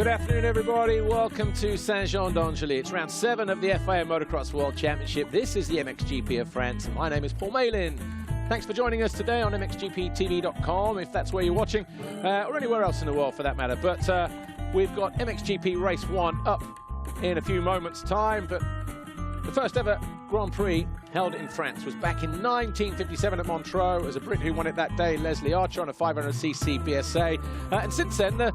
Good afternoon, everybody. Welcome to Saint-Jean-d'Angely. It's round 7 of the FIA Motocross World Championship. This is the MXGP of France. My name is Paul Malin. Thanks for joining us today on MXGPTV.com, if that's where you're watching, or anywhere else in the world for that matter. But we've got MXGP Race 1 up in a few moments' time. But the first ever Grand Prix held in France was back in 1957 at Montreux. It was a Brit who won it that day, Leslie Archer, on a 500cc BSA. And since then, the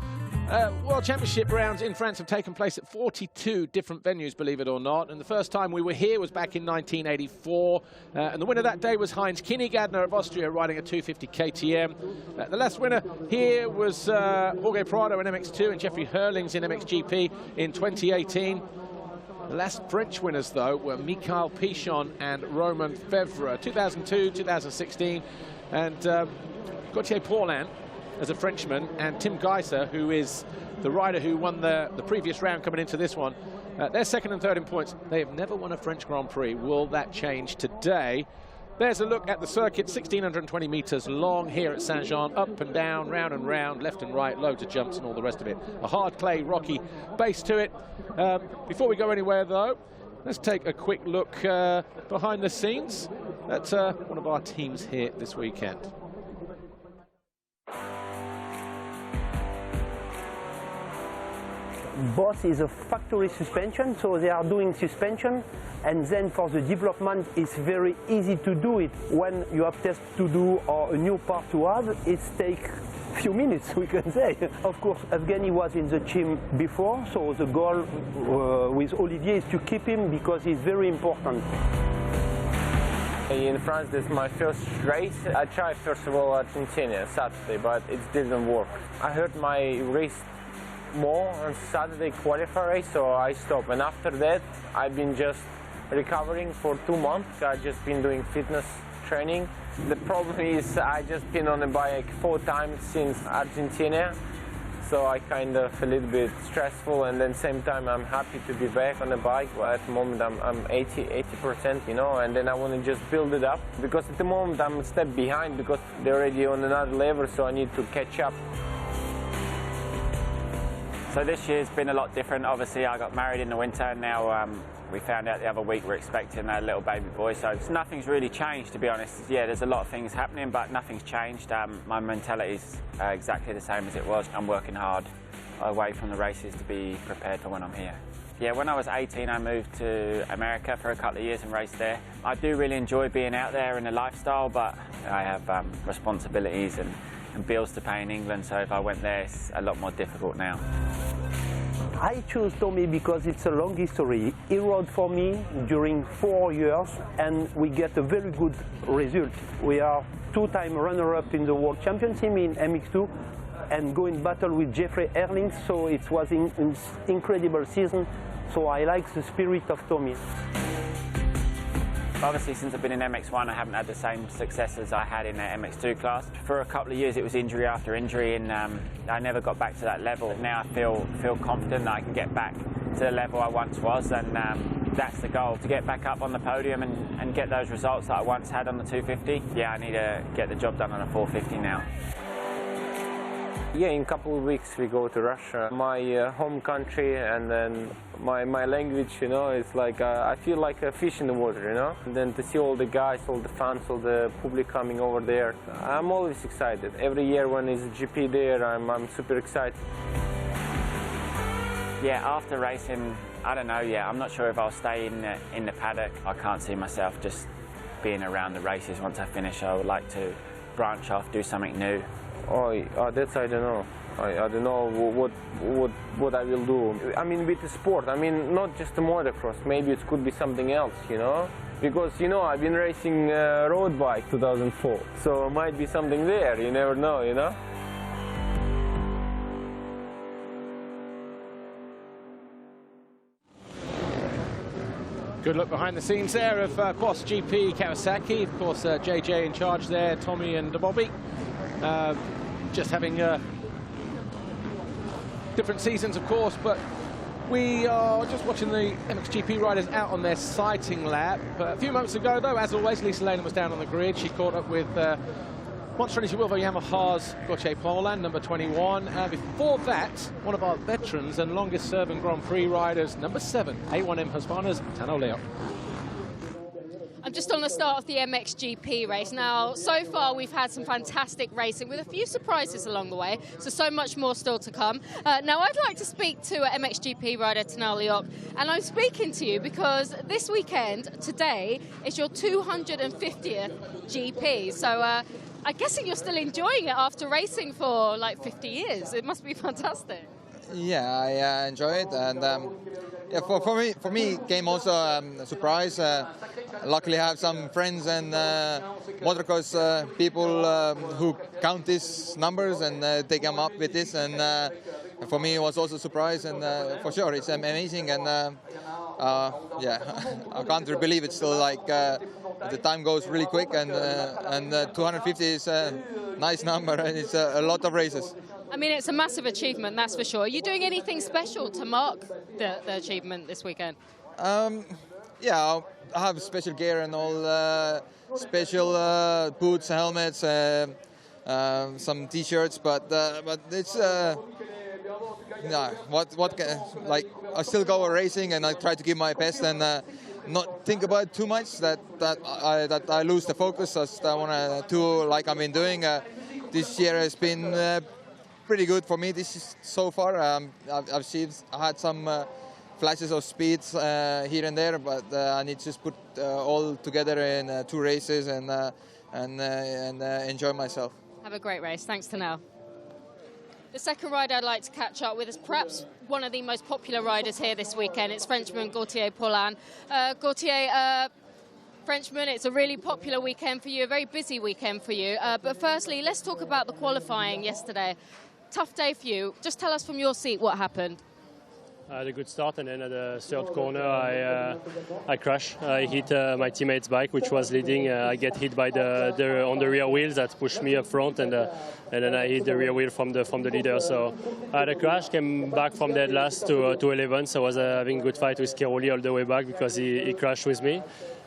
World Championship rounds in France have taken place at 42 different venues, believe it or not. And the first time we were here was back in 1984. And the winner that day was Heinz Kinnegadner of Austria, riding a 250 KTM. The last winner here was Jorge Prado in MX2 and Jeffrey Hurlings in MXGP in 2018. The last French winners, though, were Mikhail Pichon and Romain Fevre, 2002, 2016. And Gauthier Paulin as a Frenchman, and Tim Geiser, who is the rider who won the previous round coming into this one. They're second and third in points. They have never won a French Grand Prix. Will that change today? There's a look at the circuit, 1,620 meters long here at Saint-Jean, up and down, round and round, left and right, loads of jumps and all the rest of it. A hard clay, rocky base to it. Before we go anywhere, though, let's take a quick look behind the scenes at one of our teams here this weekend. Boss is a factory suspension, so they are doing suspension, and then for the development it's very easy to do it. When you have tests to do or a new part to have, it takes a few minutes, we can say. Of course, Evgeny was in the team before, so the goal with Olivier is to keep him because he's very important. In France, this is my first race. I tried first of all Argentina Saturday, but it didn't work. I hurt my wrist more on Saturday qualifier race, so I stopped. And after that, I've been just recovering for 2 months. I've just been doing fitness training. The problem is I just been on a bike 4 times since Argentina, so I kind of a little bit stressful, and then same time I'm happy to be back on the bike. Well, at the moment I'm 80%, you know, and then I want to just build it up, because at the moment I'm a step behind because they're already on another level, so I need to catch up. So this year's been a lot different. Obviously, I got married in the winter, and now we found out the other week we're expecting a little baby boy. So nothing's really changed, to be honest. Yeah, there's a lot of things happening, but nothing's changed. My mentality's exactly the same as it was. I'm working hard away from the races to be prepared for when I'm here. Yeah, when I was 18, I moved to America for a couple of years and raced there. I do really enjoy being out there in the lifestyle, but I have responsibilities and bills to pay in England, so if I went there, it's a lot more difficult now. I chose Tommy because it's a long history. He rode for me during 4 years, and we get a very good result. We are 2-time runner-up in the World Championship in MX2, and going battle with Jeffrey Hurlings, so it was an incredible season, so I like the spirit of Tommy. Obviously, since I've been in MX1, I haven't had the same success as I had in the MX2 class. For a couple of years, it was injury after injury, and I never got back to that level. Now I feel confident that I can get back to the level I once was, and that's the goal, to get back up on the podium and get those results that I once had on the 250. Yeah, I need to get the job done on a 450 now. Yeah, in a couple of weeks we go to Russia, my home country, and then my language, you know, it's like I feel like a fish in the water, you know. And then to see all the guys, all the fans, all the public coming over there, I'm always excited. Every year when there's a GP there, I'm super excited. Yeah, after racing, I don't know yet. I'm not sure if I'll stay in the paddock. I can't see myself just being around the races. Once I finish, I would like to branch off, do something new. Oh, that's I don't know. I don't know what I will do. I mean, with the sport, I mean, not just the motocross. Maybe it could be something else, you know? Because, you know, I've been racing road bike 2004, so it might be something there. You never know, you know? Good look behind the scenes there of Boss GP Kawasaki. Of course, JJ in charge there, Tommy and Bobby. Just having different seasons, of course, but we are just watching the MXGP riders out on their sighting lap. A few moments ago, though, as always, Lisa Lehnen was down on the grid. She caught up with Monster Energy Wilvo Yamaha's Gauthier Paulin, number 21. Before that, one of our veterans and longest-serving Grand Prix riders, number 7, A1M Husqvarna's Tano Leo. I'm just on the start of the MXGP race. Now, so far we've had some fantastic racing with a few surprises along the way, so much more still to come. Now, I'd like to speak to MXGP rider Tano Leo, and I'm speaking to you because this weekend, today, is your 250th GP. So I'm guessing you're still enjoying it after racing for like 50 years. It must be fantastic. Yeah, I enjoy it, and yeah, for me, came also a surprise. Luckily, I have some friends and motocross people who count these numbers and they come up with this, and for me, it was also a surprise, and for sure, it's amazing, and yeah, I can't really believe it's still like the time goes really quick, and 250 is a nice number, and it's a lot of races. I mean, it's a massive achievement, that's for sure. Are you doing anything special to mark the achievement this weekend? Yeah, I have special gear and all, special boots, helmets, some T-shirts, but it's yeah. Like I still go racing, and I try to give my best and not think about it too much. That I lose the focus. I want to do like I've been doing. This year has been pretty good for me. This is so far. I had some flashes of speeds here and there, but I need to just put all together in 2 races and enjoy myself. Have a great race. Thanks, Tano. The second rider I'd like to catch up with is perhaps one of the most popular riders here this weekend. It's Frenchman Gauthier Paulin. Gauthier, Frenchman, it's a really popular weekend for you, a very busy weekend for you. But firstly, let's talk about the qualifying yesterday. Tough day for you. Just tell us from your seat what happened. I had a good start, and then at the third corner I crashed. I hit my teammate's bike, which was leading. I get hit by on the rear wheels that pushed me up front, and then I hit the rear wheel from the leader. So I had a crash, came back from dead last to 11th. So I was having a good fight with Kiroli all the way back because he crashed with me,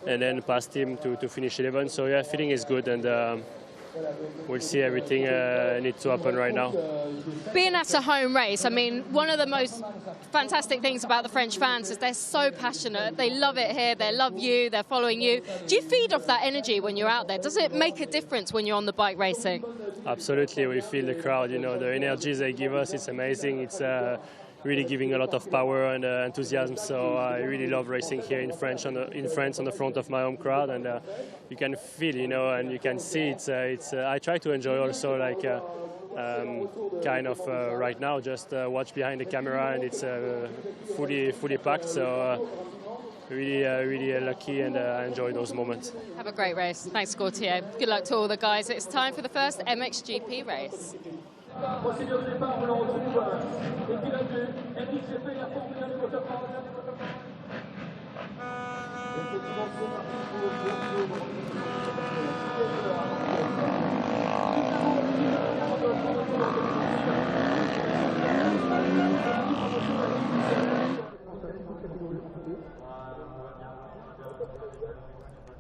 and then passed him to finish 11th. So yeah, feeling is good, and we'll see. Everything needs to happen right now. Being at a home race, I mean, one of the most fantastic things about the French fans is they're so passionate. They love it here. They love you. They're following you. Do you feed off that energy when you're out there? Does it make a difference when you're on the bike racing? Absolutely. We feel the crowd. You know, the energy they give us. It's amazing. It's really giving a lot of power and enthusiasm. So I really love racing here in France on the front of my home crowd, and you can feel, you know, and you can see it's. I try to enjoy also like kind of right now, just watch behind the camera, and it's fully packed. So really lucky, and I enjoy those moments. Have a great race. Thanks, Gauthier. Good luck to all the guys. It's time for the first MXGP race. Procédure de départ, on le retrouve. Et pilote de MXGP, la Formule 1 du moteur français. Effectivement, c'est parti pour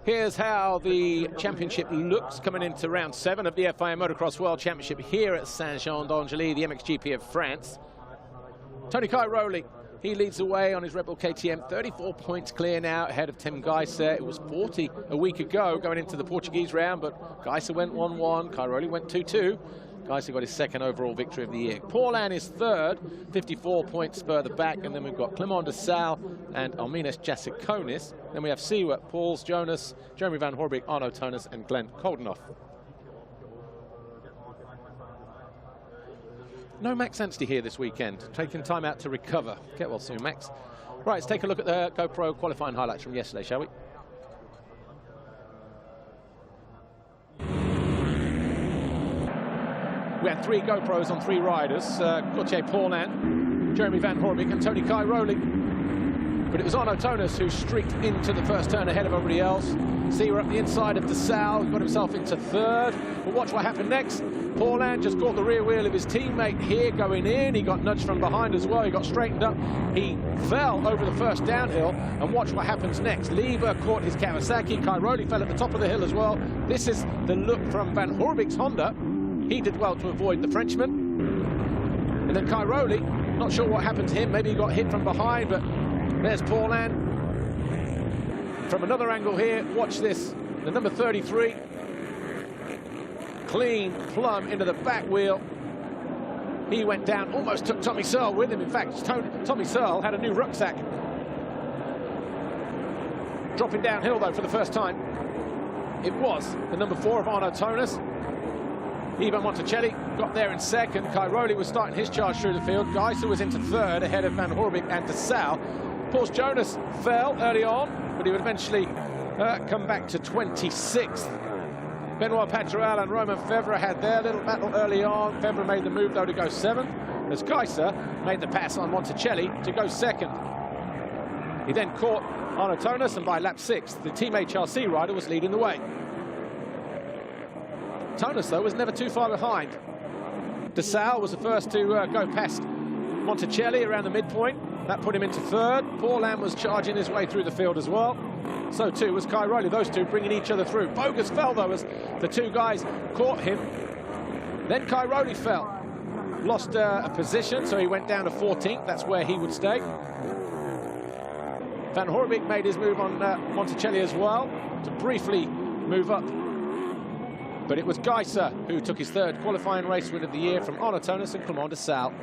Here's how the championship looks coming into round 7 of the FIA Motocross World Championship here at Saint-Jean-d'Angely, the MXGP of France. Tony Cairoli, he leads the way on his Red Bull KTM, 34 points clear now ahead of Tim Geiser. It was 40 a week ago going into the Portuguese round, but Geiser went 1-1, Cairoli went 2-2. Geiser got his second overall victory of the year. Paulin is third, 54 points further back, and then we've got Clement de Salle and Alminas Jasikonis. Then we have Siwa, Pauls, Jonas, Jeremy Van Horbeek, Arno Tonis, and Glenn Koldenoff. No Max Anstey here this weekend, taking time out to recover. Get well soon, Max. Right, let's take a look at the GoPro qualifying highlights from yesterday, shall we? We had 3 GoPros on 3 riders, Gauthier Paulin, Jeremy Van Horbeek and Tony Cairoli. But it was Arno Tonis who streaked into the first turn ahead of everybody else. See, we're up the inside of DeSalle, got himself into third. But watch what happened next. Paulin just caught the rear wheel of his teammate here going in. He got nudged from behind as well. He got straightened up. He fell over the first downhill. And watch what happens next. Lieber caught his Kawasaki. Cairoli fell at the top of the hill as well. This is the look from Van Horbig's Honda. He did well to avoid the Frenchman. And then Cairoli, not sure what happened to him. Maybe he got hit from behind, but there's Paulin. From another angle here, watch this. The number 33. Clean plumb into the back wheel. He went down, almost took Tommy Searle with him. In fact, Tommy Searle had a new rucksack. Dropping downhill, though, for the first time. It was the number 4 of Arno Tonis. Ivan Monticelli got there in second. Cairoli was starting his charge through the field. Geiser was into third, ahead of Van Horbig and DeSalle. Paul Jonas fell early on, but he would eventually come back to 26th. Benoit Paturel and Romain Febvre had their little battle early on. Febvre made the move, though, to go 7th, as Geiser made the pass on Monticelli to go 2nd. He then caught Arno Tonis, and by lap 6, the Team HRC rider was leading the way. Tonis, though, was never too far behind. DeSalle was the first to go past Monticelli around the midpoint. That put him into third. Paulin was charging his way through the field as well. So too was Cairoli. Those two bringing each other through. Bogus fell, though, as the two guys caught him. Then Cairoli fell. Lost a position, so he went down to 14th. That's where he would stay. Van Horbig made his move on Monticelli as well to briefly move up. But it was Geiser who took his third qualifying race win of the year from Arno Tonis and Clément DeSalle.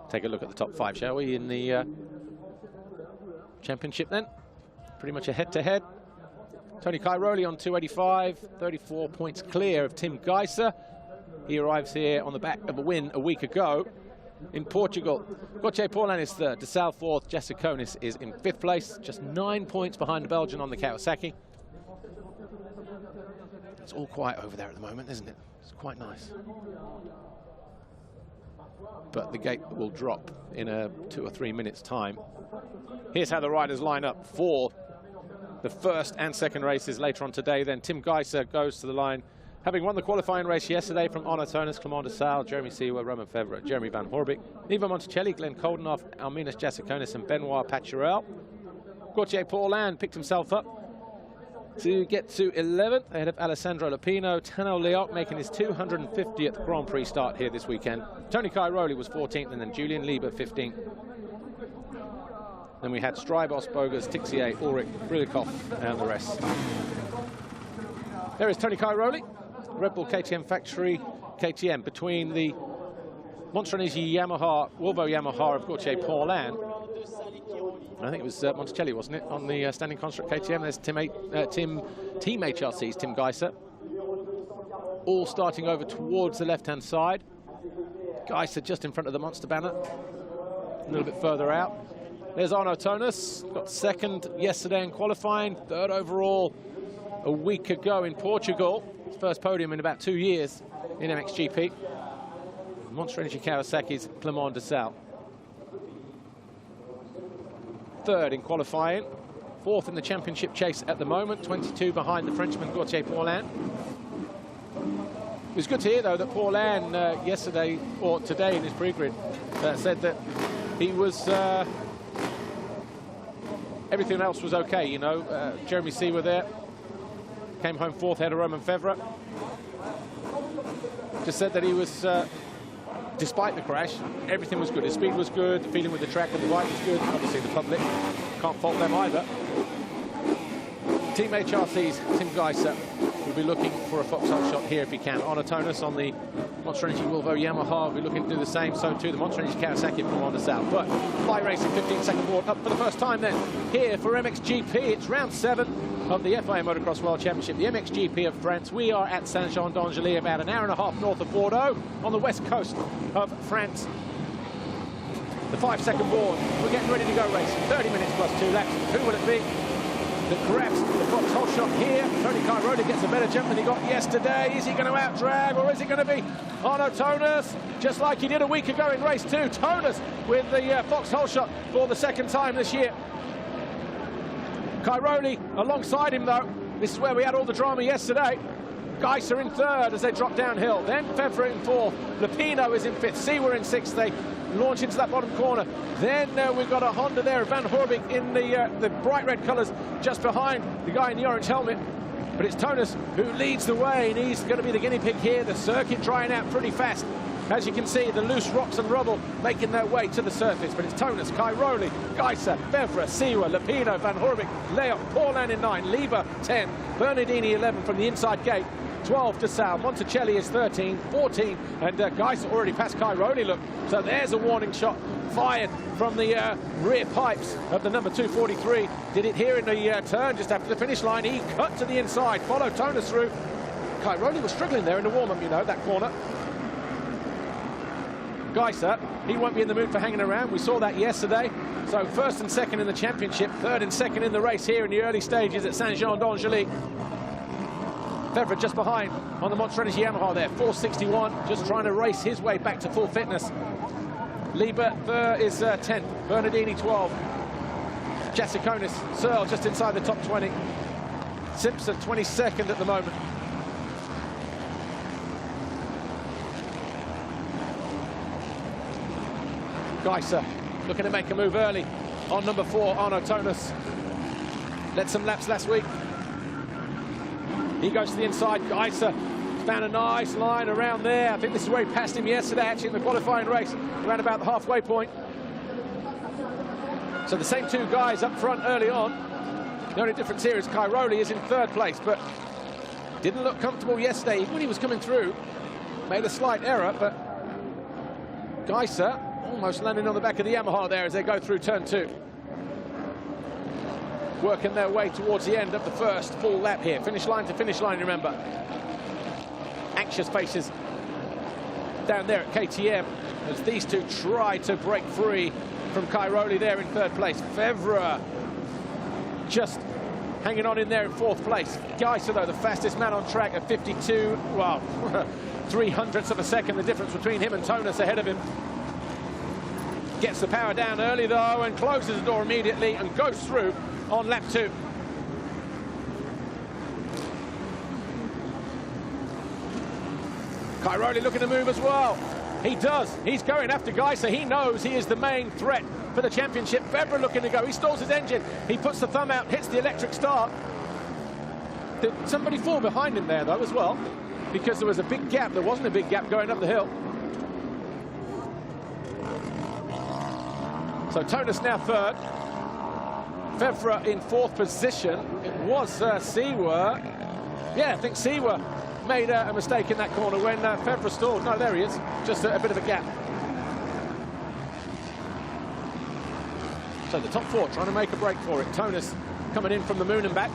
Take a look at the top 5, shall we, in the championship then. Pretty much a head-to-head. Tony Cairoli on 285, 34 points clear of Tim Geiser. He arrives here on the back of a win a week ago in Portugal. Gauthier Paulin is third, DeSalle 4th, Jasikonis is in 5th place, just 9 points behind the Belgian on the Kawasaki. It's all quiet over there at the moment, isn't it? It's quite nice. But the gate will drop in 2 or 3 minutes' time. Here's how the riders line up for the first and second races later on today. Then Tim Geiser goes to the line, having won the qualifying race yesterday from Arno Tonis, Clément DeSalle, Jeremy Seewer, Romain Febvre, Jeremy Van Horbig, Ivan Monticelli, Glenn Koldenoff, Alminas Jasikonis and Benoit Paturel. Gauthier Paulin picked himself up to get to 11th, ahead of Alessandro Lupino. Tano Leoc making his 250th Grand Prix start here this weekend. Tony Cairoli was 14th, and then Julian Lieber 15th. Then we had Strybos, Bogas, Tixier, Ulrich, Brilikov, and the rest. There is Tony Cairoli, Red Bull KTM factory, KTM, between the Monster Energy Yamaha, Volvo Yamaha of Gauthier Paulin. I think it was Monticelli, wasn't it, on the standing construct KTM. There's Team HRC's Tim Geiser. All starting over towards the left-hand side. Geiser just in front of the Monster banner, a little bit further out. There's Arno Tonis, got 2nd yesterday in qualifying, 3rd overall a week ago in Portugal. His first podium in about 2 years in MXGP. Monster Energy Kawasaki's Clément DeSalle. 3rd in qualifying, 4th in the championship chase at the moment, 22 behind the Frenchman Gauthier Paulin. It was good to hear, though, that Paulin yesterday, or today in his pre-grid, said that he was, everything else was okay, you know. Jeremy Seewer there, came home 4th ahead of Romain Febvre. Just said that he was, despite the crash, everything was good. His speed was good, the feeling with the track and the bike was good. Obviously the public, can't fault them either. Team HRC's Tim Geiser will be looking for a foxhole shot here if he can. Arno Tonis on the Monster Energy Volvo Yamaha will be looking to do the same, so too the Monster Energy Kawasaki from Clément DeSalle. But Fly Racing 15-second board up for the first time then here for MXGP. It's round 7 of the FIA Motocross World Championship, the MXGP of France. We are at Saint-Jean-d'Angely, about an hour and a half north of Bordeaux, on the west coast of France. The 5-second board. We're getting ready to go racing. 30 minutes plus 2 laps. Who will it be? that grabs the foxhole shot here. Tony Cairoli gets a better jump than he got yesterday. Is he going to out-drag, or is it going to be Arno Tonus, just like he did a week ago in race 2? Tonus with the foxhole shot for the second time this year. Cairoli alongside him, though. This is where we had all the drama yesterday. Geiser in third as they drop downhill. Then Fevre in fourth. Lupino is in fifth. Seewer in sixth. They launch into that bottom corner. Then we've got a Honda there, Van Horbik in the bright red colours just behind the guy in the orange helmet. But it's Tonus who leads the way, and he's going to be the guinea pig here. The circuit drying out pretty fast. As you can see, the loose rocks and rubble making their way to the surface. But it's Tonus, Cairoli, Geiser, Fevre, Seewer, Lupino, Van Horbik, Leop, Paulin in 9, Lever 10, Bernardini 11 from the inside gate. 12 to Sal, Monticelli is 13, 14, and Geiser already passed Cairoli, look. So there's a warning shot fired from the rear pipes of the number 243. Did it here in the turn just after the finish line. He cut to the inside, followed Tonus through. Cairoli was struggling there in the warm-up, you know, that corner. Geiser, he won't be in the mood for hanging around. We saw that yesterday. So first and second in the championship, third and second in the race here in the early stages at Saint-Jean-d'Angely. Fevre just behind on the Monster Energy Yamaha there, 461, just trying to race his way back to full fitness. Lieber is 10th, Bernardini 12, Jassiconis, Searle just inside the top 20, Simpson 22nd at the moment. Geiser looking to make a move early on number 4, Arno Tonus. Led some laps last week. He goes to the inside. Geiser found a nice line around there. I think this is where he passed him yesterday, actually, in the qualifying race, around about the halfway point. So the same two guys up front early on. The only difference here is Cairoli is in third place, but didn't look comfortable yesterday. Even when he was coming through, made a slight error, but Geiser almost landing on the back of the Yamaha there as they go through turn 2. Working their way towards the end of the first full lap here. Finish line to finish line, remember. Anxious faces down there at KTM as these two try to break free from Cairoli there in third place. Fevre just hanging on in there in fourth place. Geiser, though, the fastest man on track at 52, well, 300ths of a second, the difference between him and Tonus ahead of him. Gets the power down early, though, and closes the door immediately and goes through on lap 2. Cairoli looking to move as well. He does. He's going after Geiser. He knows he is the main threat for the championship. Fevre looking to go. He stalls his engine. He puts the thumb out, hits the electric start. Did somebody fall behind him there, though, as well? Because there was a big gap. There wasn't a big gap going up the hill. So Tonus now third. Fevre in fourth position. It was Seewer. Yeah, I think Seewer made a mistake in that corner when Fevre stalled. No, there he is. Just a bit of a gap. So the top 4 trying to make a break for it. Tonus coming in from the moon and back.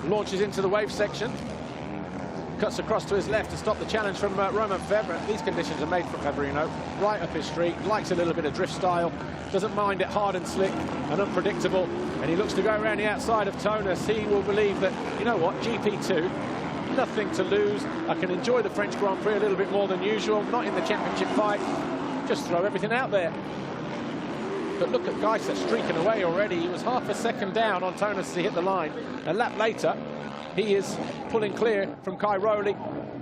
Launches into the wave section. Cuts across to his left to stop the challenge from Romain Fevre. These conditions are made for Fevre, you know. Right up his street. Likes a little bit of drift style. Doesn't mind it hard and slick and unpredictable. And he looks to go around the outside of Tonus. He will believe that, you know what, GP2, nothing to lose. I can enjoy the French Grand Prix a little bit more than usual. Not in the championship fight. Just throw everything out there. But look at Geiser streaking away already. He was half a second down on Tonus as he hit the line. A lap later, he is pulling clear from Cairoli,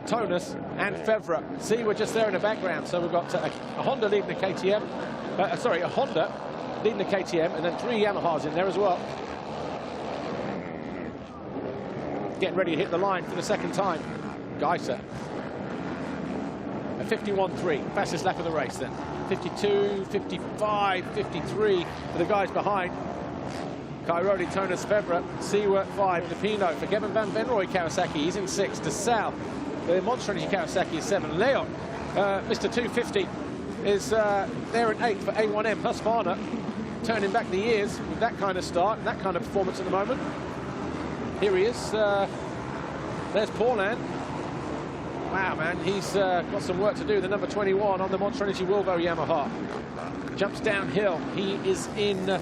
Tonus and Fevre. See, we're just there in the background. So we've got a Honda leading the KTM. A Honda leading the KTM, and then 3 Yamahas in there as well. Getting ready to hit the line for the second time. Geiser. A 51.3, fastest lap of the race then. 52, 55, 53 for the guys behind. Cairoli, Tonus, Fevre, Seewer 5, Lupino for Kevin Van Venrooy Kawasaki, he's in 6th. De Sal, the Monster Energy Kawasaki is 7. Leon, Mr. 250, is there in 8th for A1M. Husqvarna turning back the years with that kind of start and that kind of performance at the moment. Here he is. There's Paulin. Wow, man, he's got some work to do. The number 21 on the Monster Energy Wilvo Yamaha. Jumps downhill. He is in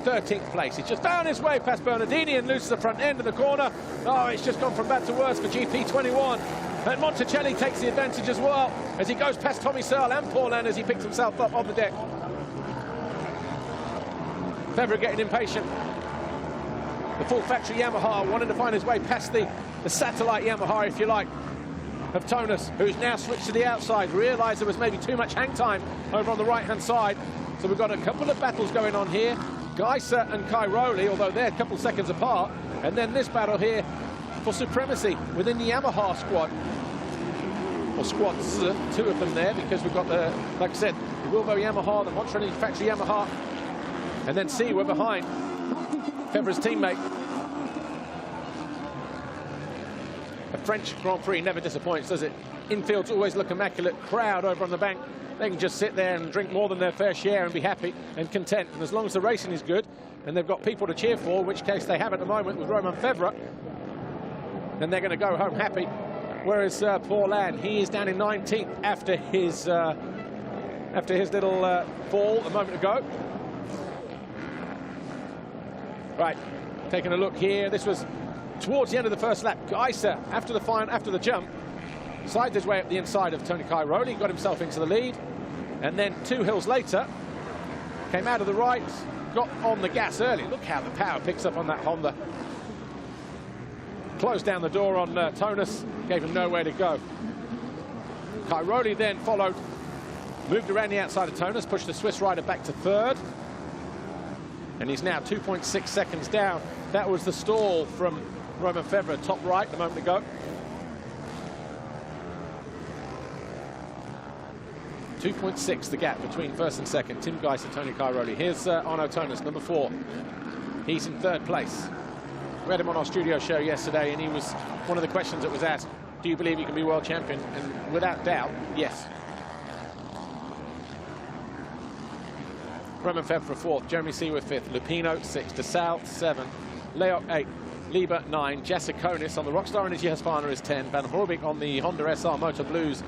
13th place. He's just found his way past Bernardini and loses the front end of the corner. Oh, it's just gone from bad to worse for GP21. And Monticelli takes the advantage as well as he goes past Tommy Searle and Paulin as he picks himself up on the deck. Febvre getting impatient. The full factory Yamaha wanting to find his way past the satellite Yamaha, if you like, of Tonus, who's now switched to the outside, realised there was maybe too much hang time over on the right-hand side. So we've got a couple of battles going on here. Geiser and Cairoli, although they're a couple of seconds apart. And then this battle here for supremacy within the Yamaha squad. Or squads, two of them there, because we've got the, like I said, the Wilbo Yamaha, the Montreux factory Yamaha, and then we're behind Febvre's teammate. A French Grand Prix never disappoints, does it? Infields always look immaculate. Crowd over on the bank, they can just sit there and drink more than their fair share and be happy and content. And as long as the racing is good and they've got people to cheer for, which case they have at the moment with Romain Febvre, then they're going to go home happy. Whereas Paulin, he is down in 19th after his little fall a moment ago. Right, taking a look here. This was towards the end of the first lap. Geiser, after the jump, sided his way up the inside of Tony Cairoli, got himself into the lead, and then 2 hills later, came out of the right, got on the gas early. Look how the power picks up on that Honda. Closed down the door on Tonus, gave him nowhere to go. Cairoli then followed, moved around the outside of Tonus, pushed the Swiss rider back to 3rd, and he's now 2.6 seconds down. That was the stall from Romain Febvre, top right a moment ago. 2.6 the gap between first and second. Tim Geiser, Tony Cairoli. Here's Arno Tonus, number 4. He's in 3rd place. We had him on our studio show yesterday, and he was one of the questions that was asked, do you believe you can be world champion? And without doubt, yes. Romain Febvre 4th, Jeremy Seaworth 5th, Lupino 6th, De Sal 7, Leoc 8, Lieber 9, Jasikonis on the Rockstar Energy Husqvarna is 10, Van Horbik on the Honda SR Motor Blues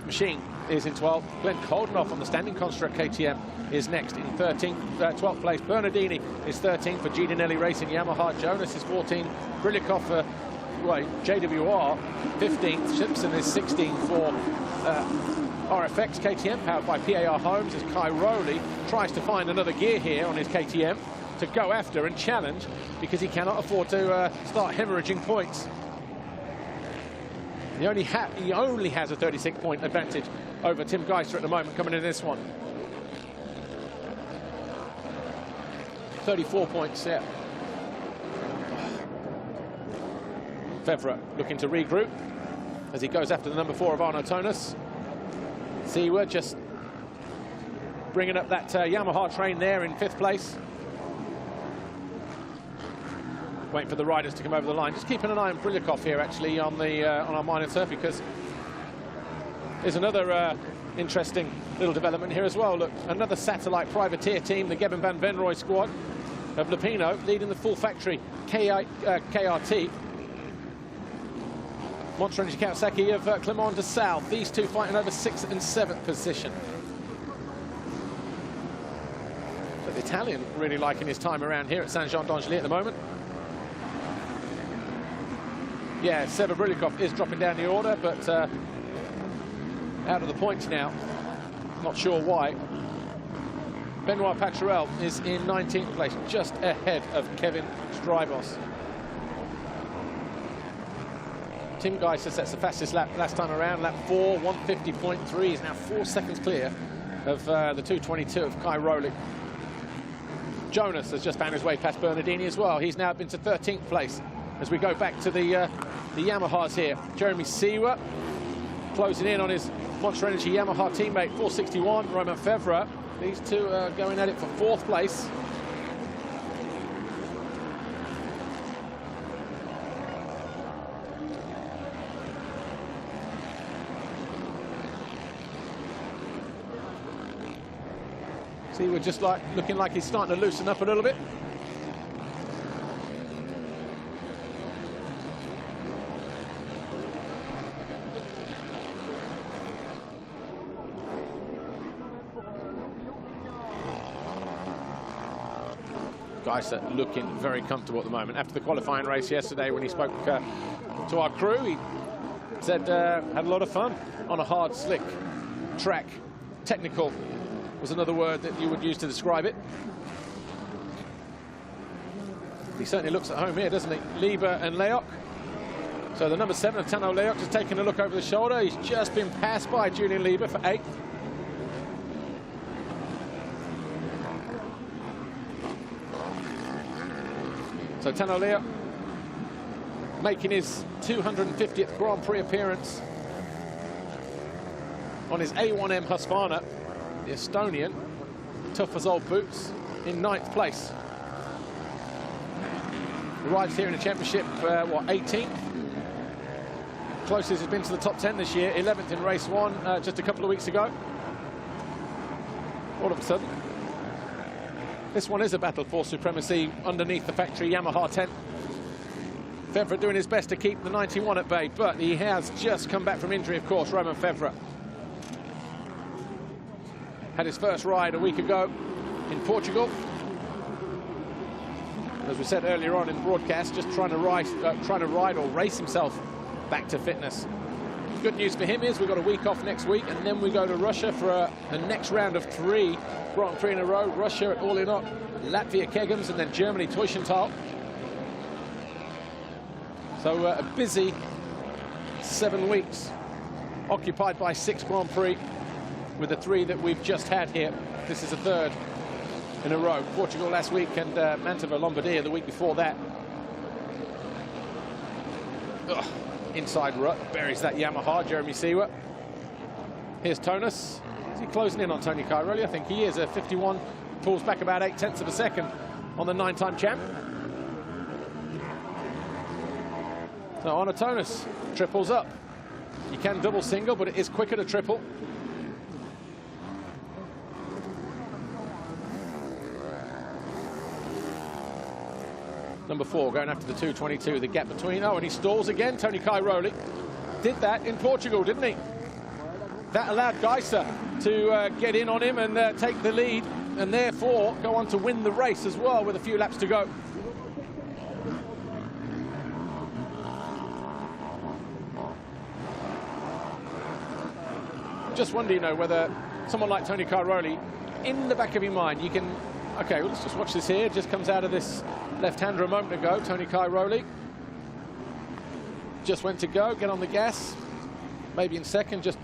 machine is in 12th, Glenn Koldenoff on the Standing Construct KTM is next in 12th place, Bernardini is 13th for Giordinelli Racing Yamaha, Jonas is 14th, Brilikov for JWR 15th, Simpson is 16th for RFX KTM powered by PAR Homes as Cairoli tries to find another gear here on his KTM to go after and challenge, because he cannot afford to start hemorrhaging points. He only has a 36-point advantage over Tim Geiser at the moment coming in this one. 34 points, yeah. Febvre looking to regroup as he goes after the number 4 of Arno Tonus. Seaworth just bringing up that Yamaha train there in 5th place. Waiting for the riders to come over the line. Just keeping an eye on Brilikov here, actually, on our monitor, because there's another interesting little development here as well. Look, another satellite privateer team, the Gebben van Venrooy squad of Lupino, leading the full factory KRT. Monster Energy Kawasaki of Clement de Sal. These two fighting over 6th and 7th position. But the Italian really liking his time around here at Saint-Jean-d'Angely at the moment. Yeah, Seba Brilikov is dropping down the order, but out of the points now. Not sure why. Benoit Paturel is in 19th place, just ahead of Kevin Strybos. Tim Geiser sets the fastest lap last time around, lap 4, 150.3. He's now 4 seconds clear of the 222 of Cairoli. Jonas has just found his way past Bernardini as well. He's now been to 13th place as we go back to the Yamahas here. Jeremy Seaworth closing in on his Monster Energy Yamaha teammate, 461, Romain Febvre. These two are going at it for 4th place. See, we're just looking like he's starting to loosen up a little bit. Geiser looking very comfortable at the moment. After the qualifying race yesterday, when he spoke to our crew, he said had a lot of fun on a hard, slick track. Technical was another word that you would use to describe it. He certainly looks at home here, doesn't he? Lieber and Leok. So the number 7 of Tano Leok just taking a look over the shoulder. He's just been passed by Julian Lieber for 8th. So Tano Leok making his 250th Grand Prix appearance on his A1M Husqvarna, the Estonian, tough as old boots, in 9th place. Arrives here in the championship, 18th. Closest has been to the top 10 this year, 11th in race 1 just a couple of weeks ago. All of a sudden, this one is a battle for supremacy underneath the factory Yamaha tent. Febvre doing his best to keep the 91 at bay, but he has just come back from injury, of course, Romain Febvre. Had his first ride a week ago in Portugal. As we said earlier on in the broadcast, just trying to ride or race himself back to fitness. Good news for him is we've got a week off next week, and then we go to Russia for a next round of 3 Grand Prix in a row. Russia at Orlinok, Latvia Kegums, and then Germany Teushenthal. So a busy 7 weeks, occupied by 6 Grand Prix, with the 3 that we've just had here. This is the 3rd in a row. Portugal last week and Mantova Lombardia the week before that. Ugh. Inside rut, buries that Yamaha, Jeremy Seewer. Here's Tonus. Is he closing in on Tony Cairoli? I think he is. A 51, pulls back about 0.8 of a second on the 9-time champ. So on a Tonus, triples up. You can double single, but it is quicker to triple. Number 4 going after the 222, the gap between. Oh, and he stalls again, Tony Cairoli. Did that in Portugal, didn't he? That allowed Geiser to get in on him and take the lead, and therefore go on to win the race as well with a few laps to go. Just wonder, you know, whether someone like Tony Cairoli, in the back of your mind, you can... Okay, well, let's just watch this here. Just comes out of this left-hander a moment ago. Tony Cairoli just went to go, get on the gas. Maybe in second, just...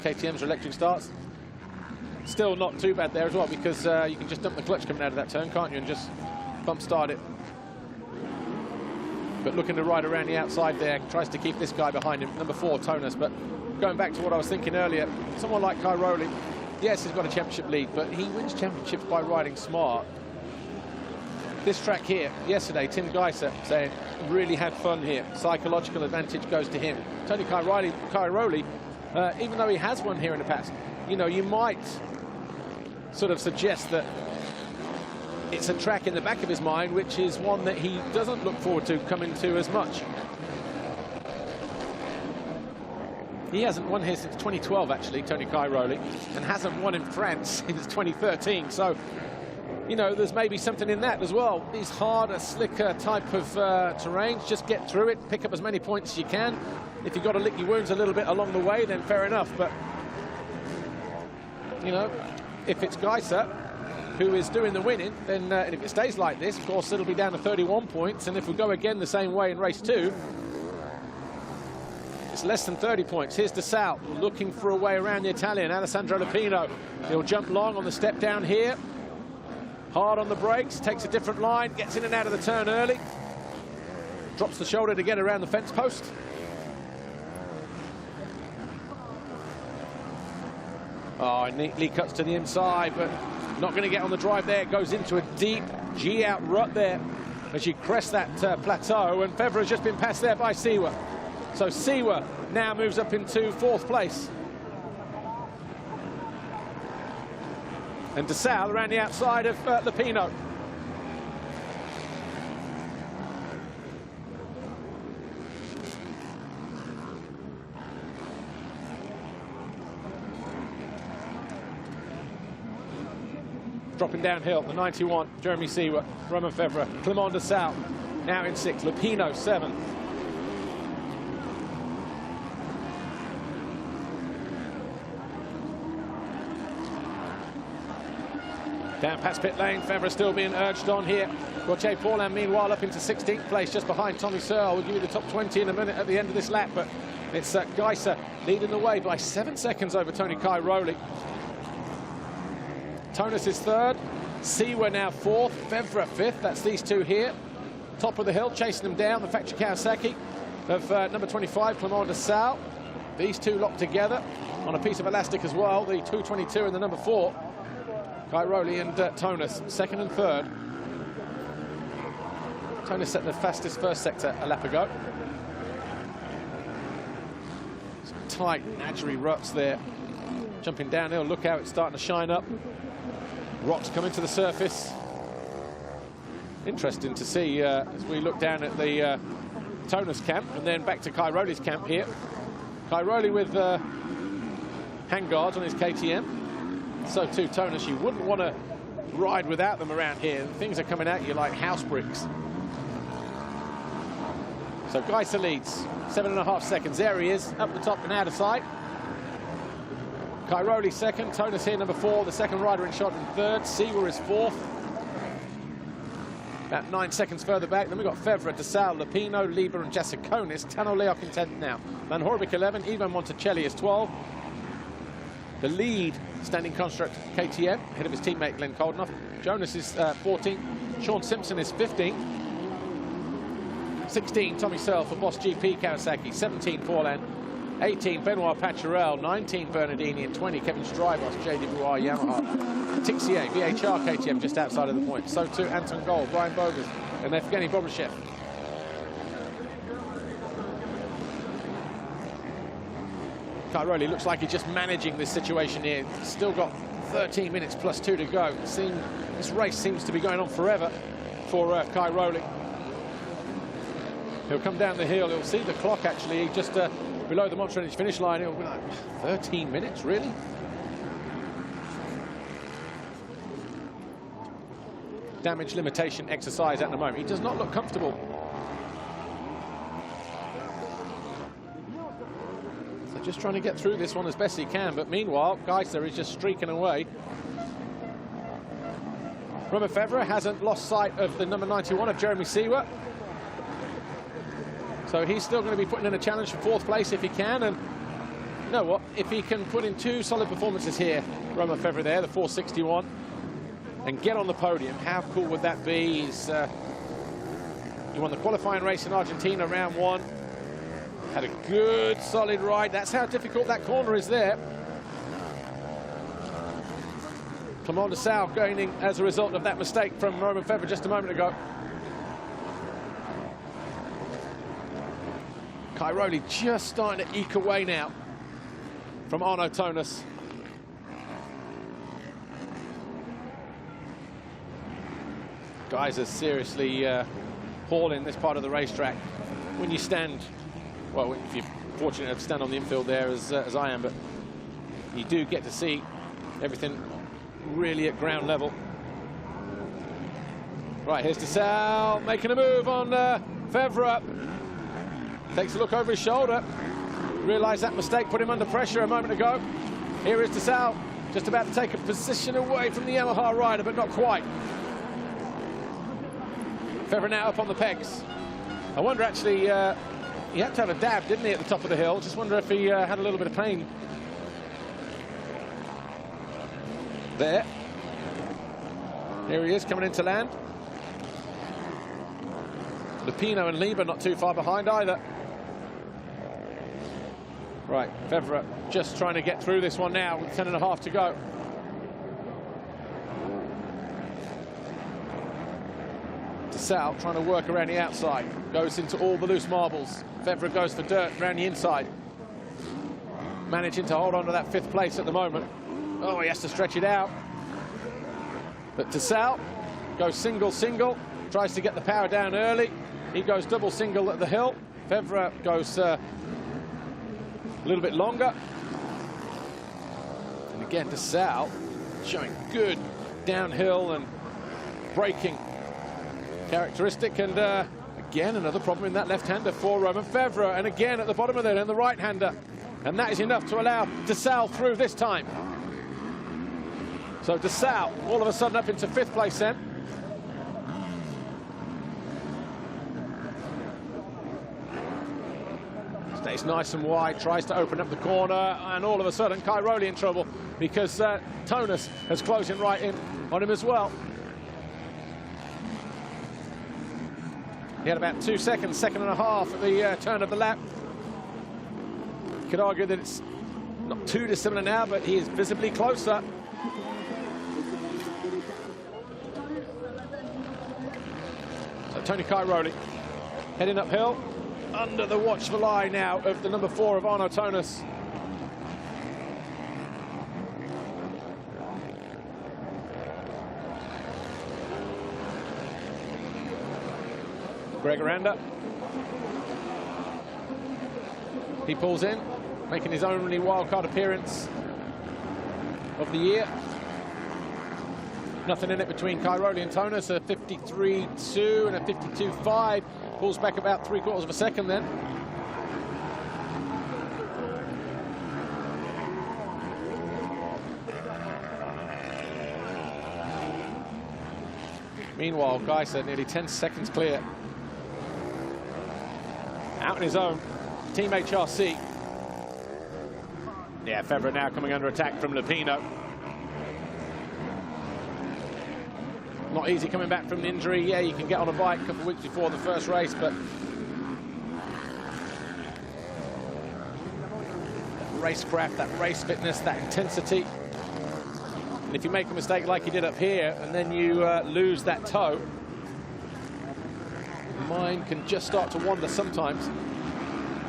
KTM's electric starts. Still not too bad there as well, because you can just dump the clutch coming out of that turn, can't you, and just bump start it. But looking to ride around the outside there, tries to keep this guy behind him, number 4, Tonus. But going back to what I was thinking earlier, someone like Cairoli, yes, he's got a championship lead, but he wins championships by riding smart. This track here, yesterday, Tim Geiser saying, really had fun here. Psychological advantage goes to him. Tony Cairoli, even though he has won here in the past, you know, you might sort of suggest that it's a track in the back of his mind, which is one that he doesn't look forward to coming to as much. He hasn't won here since 2012, actually, Tony Cairoli, and hasn't won in France since 2013. So, you know, there's maybe something in that as well. These harder, slicker type of terrains, just get through it, pick up as many points as you can. If you've got to lick your wounds a little bit along the way, then fair enough. But, you know, if it's Geiser who is doing the winning, then and if it stays like this, of course, it'll be down to 31 points. And if we go again the same way in race 2, it's less than 30 points. Here's De Sal looking for a way around the Italian, Alessandro Lupino. He'll jump long on the step down here. Hard on the brakes, takes a different line, gets in and out of the turn early. Drops the shoulder to get around the fence post. Oh, neatly cuts to the inside, but not going to get on the drive there. Goes into a deep G-out rut there as you crest that plateau, and Febvre has just been passed there by Seewer. So Seewer now moves up into 4th place. And De Sal around the outside of Lupino. dropping downhill. The 91, Jeremy Seawer, Romain Febvre, Clement de Sal now in 6th, Lupino 7th. Down past pit lane, Febvre still being urged on here. Gauthier Paulin, meanwhile, up into 16th place, just behind Tommy Searle. We'll give you the top 20 in a minute at the end of this lap, but it's Geiser leading the way by 7 seconds over Tony Cairoli. Tonus is 3rd, Seawer now 4th, Febvre 5th. That's these two here. Top of the hill, chasing them down, the Factory Kawasaki of number 25, Clement de Sal. These two locked together on a piece of elastic as well, the 222 and the number 4. Cairoli and Tonus, 2nd and 3rd. Tonus set the fastest first sector a lap ago. Some tight, naturally ruts there. Jumping downhill, look out, it's starting to shine up. Rocks coming to the surface. Interesting to see as we look down at the Tonus camp and then back to Cairoli's camp here. Cairoli with handguards on his KTM. So too Tonus. You wouldn't want to ride without them around here. Things are coming at you like house bricks. So Geiser leads, 7.5 seconds. There he is, up the top and out of sight. Cairoli 2nd, Tonus here number 4, the second rider in shot in 3rd. Seawer is 4th. About 9 seconds further back. Then we've got Febvre, de Sal, Lupino, Lieber and Jassiconis. Tano Leoc in 10th now. Van Horbeke 11, Ivan Monticelli is 12. The lead standing construct KTM, ahead of his teammate Glenn Coldenhoff. Jonas is 14th. Sean Simpson is 15th. 16, Tommy Searle for Boss GP Kawasaki. 17, Paulin. 18, Benoit Paturel. 19, Bernardini. And 20, Kevin Strybos, JWR Yamaha. Tixier, VHR KTM, just outside of the point. So too Anton Gold, Brian Bogus, and Evgeny Bobryshev. Cairoli looks like he's just managing this situation here. Still got 13 minutes plus 2 to go. This race seems to be going on forever for Cairoli. He'll come down the hill. He'll see the clock actually just below the Montreal finish line. He'll be like 13 minutes, really? Damage limitation exercise at the moment. He does not look comfortable. So just trying to get through this one as best he can. But meanwhile, Geiser is just streaking away. Romain Febvre hasn't lost sight of the number 91 of Jeremy Seawer. So he's still going to be putting in a challenge for 4th place if he can. And you know what? If he can put in 2 solid performances here, Romain Febvre there, the 461, and get on the podium, how cool would that be? He won the qualifying race in Argentina, round 1. Had a good, solid ride. That's how difficult that corner is there. Clement de Sal gaining as a result of that mistake from Romain Febvre just a moment ago. Cairoli just starting to eke away now from Arnaud Tonus. Guys are seriously hauling this part of the racetrack. When you stand, well, if you're fortunate enough to stand on the infield there as I am, but you do get to see everything really at ground level. Right, here's de Sal making a move on Febvre. Takes a look over his shoulder. Realised that mistake put him under pressure a moment ago. Here is de Sal, just about to take a position away from the Yamaha rider, but not quite. Febvre now up on the pegs. I wonder actually, he had to have a dab, didn't he, at the top of the hill? Just wonder if he had a little bit of pain there. Here he is coming into land. Lupino and Lieber not too far behind either. Right, Febvre just trying to get through this one now with 10.5 to go. De Sal trying to work around the outside. Goes into all the loose marbles. Febvre goes for dirt around the inside. Managing to hold on to that 5th place at the moment. Oh, he has to stretch it out. But de Sal goes single. Tries to get the power down early. He goes double single at the hill. Febvre goes a little bit longer. And again, de Sal showing good downhill and braking characteristic. And again, another problem in that left-hander for Romain Febvre. And again, at the bottom of it, and the right-hander. And that is enough to allow Desal through this time. So Desal, all of a sudden up into 5th place then. Stays nice and wide, tries to open up the corner, and all of a sudden Cairoli in trouble because Tonus has closed in right in on him as well. He had about 2 seconds, second and a half at the turn of the lap. You could argue that it's not too dissimilar now, but he is visibly closer. So Tony Cairoli heading uphill, under the watchful eye now of the number 4 of Arnaud Tonus. Greg Aranda. He pulls in, making his only wildcard appearance of the year. Nothing in it between Cairoli and Tonus, a 53.2 and a 52.5. Pulls back about 3/4 of a second then. Meanwhile, Geiser nearly 10 seconds clear. Out in his own, Team HRC. Yeah, Febvre now coming under attack from Lupino. Not easy coming back from an injury. Yeah, you can get on a bike a couple of weeks before the first race, but that racecraft, that race fitness, that intensity. And if you make a mistake like he did up here, and then you lose that toe, your mind can just start to wander sometimes.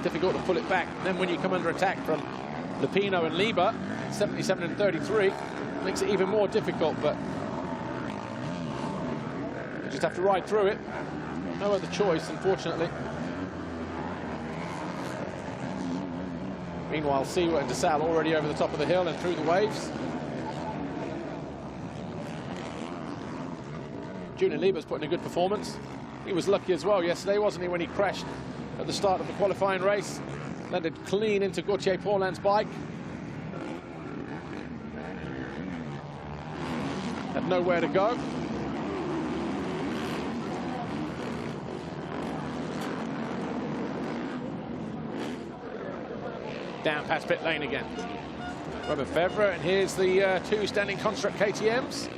Difficult to pull it back. And then when you come under attack from Lupino and Lieber, 77 and 33, makes it even more difficult, but you just have to ride through it. No other choice, unfortunately. Meanwhile, Siwa and Desal already over the top of the hill and through the waves. Julian Lieber's put in a good performance. He was lucky as well yesterday, wasn't he, when he crashed at the start of the qualifying race. Landed clean into Gauthier Paulhan's bike. Had nowhere to go. Down past pit lane again. Romain Febvre, and here's the 2 standing construct KTMs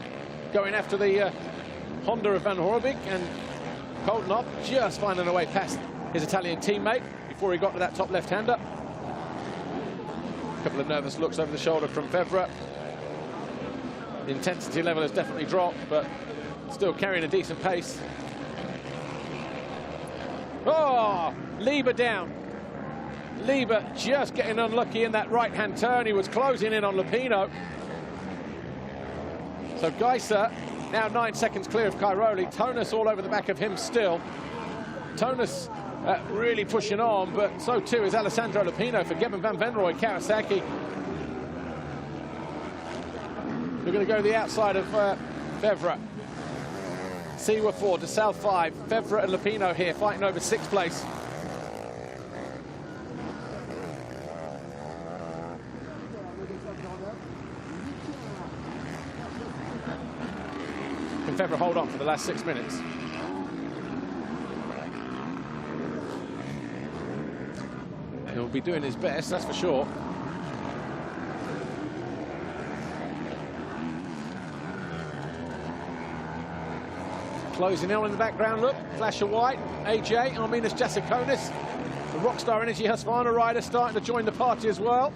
going after the Honda of Van Horebeke, and Coldenhoff just finding a way past his Italian teammate before he got to that top left-hander. A couple of nervous looks over the shoulder from Febvre. The intensity level has definitely dropped, but still carrying a decent pace. Oh, Lieber down. Lieber just getting unlucky in that right-hand turn. He was closing in on Lupino. So Geiser now 9 seconds clear of Cairoli. Tonus all over the back of him still. Tonus really pushing on, but so too is Alessandro Lupino for Geben van Venrooy, Kawasaki. We're going to go to the outside of Febvre. Siwa 4, Desal 5, Febvre and Lupino here fighting over 6th place. Can Febvre hold on for the last 6 minutes? He'll be doing his best, that's for sure. Closing in in the background, look, flash of white, AJ, Arminas Jasikonis, the Rockstar Energy Husqvarna rider starting to join the party as well.